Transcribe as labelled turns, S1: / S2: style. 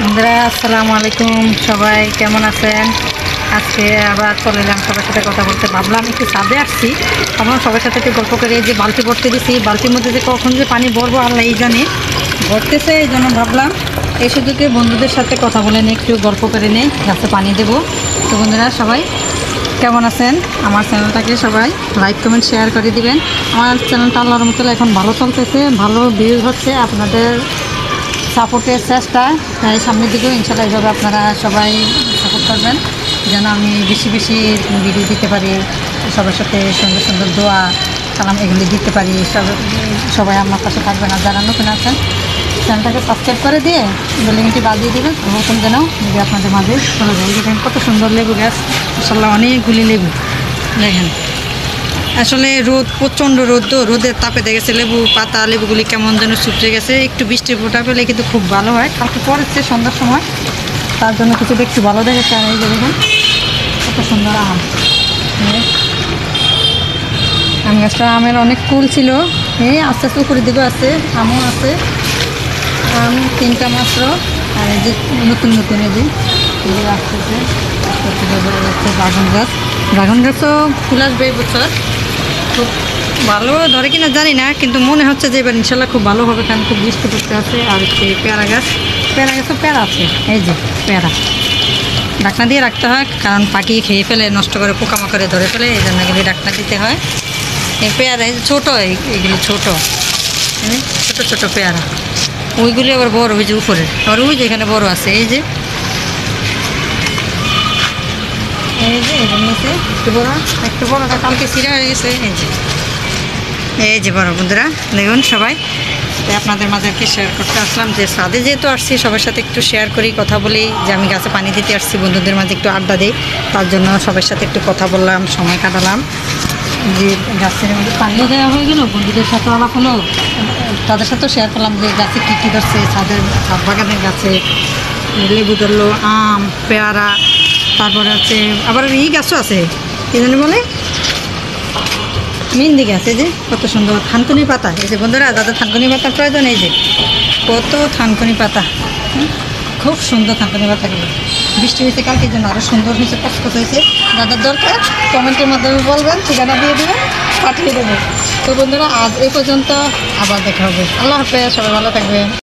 S1: বন্ধুরা আসসালামু আলাইকুম, সবাই কেমন আছেন? আজকে আবার চলে এলাম সবার সাথে কথা বলতে। ভাবলাম একটু ছাদে আসছি, ভাবলাম সবার সাথে একটু গল্প করে। যে বালতি ভরতে দিছি, বালতির মধ্যে যে কখন যে পানি ভরবো আল্লাহ এই জানে, ভরতেছে। এই জন্য ভাবলাম এই সুযোগে বন্ধুদের সাথে কথা বলে নিই, একটু গল্প করে নিই, গাছে পানি দেবো। তো বন্ধুরা সবাই কেমন আছেন? আমার চ্যানেলটাকে সবাই লাইক কমেন্ট শেয়ার করে দিবেন। আমার চ্যানেলটা আল্লাহর মতো এখন ভালো চলতেছে, ভালো ভিউজ হচ্ছে। আপনাদের সাপোর্টের চেষ্টা, তাই সামনের দিকেও ইনশাল্লাহ এইভাবে আপনারা সবাই সাপোর্ট করবেন, যেন আমি বেশি বেশি ভিডিও দিতে পারি, সবার সাথে সুন্দর সুন্দর দোয়া সালাম এগুলি দিতে পারি। সবাই আমার পাশে থাকবেন। আর যারা নতুন আছেন চ্যানেলটাকে সাবস্ক্রাইব করে দিয়ে বেলআইকনটি বাজিয়ে দেবেন, নতুন যেন যদি আপনাদের মাঝে চলে যায়। দেখেন কত সুন্দর লেবু গাছ, মাশাআল্লাহ অনেকগুলি লেবু। দেখেন আসলে রোদ, প্রচণ্ড রোদ, তো রোদের তাপে দেখেছে লেবু পাতা লেবুগুলি কেমন যেন শুকিয়ে গেছে। একটু বৃষ্টির ফোঁটা পেলে কিন্তু খুব ভালো হয়। কালকে পড়েছে সন্ধ্যার সময়, তার জন্য কিছুটা একটু ভালো দেখেছে। আর এই যে দেখেন কত সুন্দর আম। আম গাছটা আমের অনেক কুল ছিল, এই আস্তে আস্তে উপরের দিকেও আছে, আমও আছে। আম 3টা মাত্র। আর এই যে নতুন নতুন এই যে আসতেছে ড্রাগন গাছ। ড্রাগন গাছও ফুল আসবে এই বছর। খুব ভালো ধরে কিনা জানি না, কিন্তু মনে হচ্ছে যে এবার ইনশাল্লাহ খুব ভালো হবে, কারণ খুব বৃষ্টি পড়তে আছে। আর হচ্ছে পেয়ারা গাছও পেয়ারা আছে। এই যে পেয়ারা ঢাকনা দিয়ে রাখতে হয়, কারণ পাখি খেয়ে ফেলে, নষ্ট করে, পোকামাকড়ে ধরে ফেলে, এই জন্য এগুলি ঢাকনা দিতে হয়। এই পেয়ারা ছোটো, এইগুলি ছোটো ছোটো ছোটো পেয়ারা। ওইগুলি আবার বড়, ওই যে উপরে, আর ওই যে এখানে বড় আছে। এই যে নিচে একটু বড়টা কালকে ছিঁড়া হয়ে গেছে। এই যে বড়। বন্ধুরা দেখুন সবাই, তাই আপনাদের মাঝে আর কি শেয়ার করতে আসলাম, যে ছাদে যেহেতু আসছি সবার সাথে একটু শেয়ার করি, কথা বলি, যে আমি গাছে পানি দিতে আসছি, বন্ধুদের মাঝে একটু আড্ডা দিই, তার জন্য সবার সাথে একটু কথা বললাম, সময় কাটালাম। যে গাছের মধ্যে পানিও দেওয়া হয়ে গেল, বন্ধুদের সাথে আলাপ হলো, তাদের সাথেও শেয়ার করলাম যে গাছে কী কী ধরছে। ছাদ বাগানের গাছে লেবু ধরলো, আম, পেয়ারা, তারপরে হচ্ছে আবার এই গাছও আছে, কী জানি বলে, মেহেন্দি গাছ। এই যে কত সুন্দর থানকুনি পাতা। এই যে বন্ধুরা, যাদের থানকুনি পাতার প্রয়োজন, এই যে কত থানকুনি পাতা, খুব সুন্দর থানকুনি পাতাগুলো। বৃষ্টি হয়েছে কালকে, জন্য আরও সুন্দর হয়েছে, কচকচ হয়েছে। যাদের দরকার কমেন্টের মাধ্যমে বলবেন, ঠিকানা দিয়ে দেবেন, পাঠিয়ে দেবো। তো বন্ধুরা আজ এই পর্যন্ত, আবার দেখা হবে। আল্লাহ হাফেজ, সবাই ভালো থাকবেন।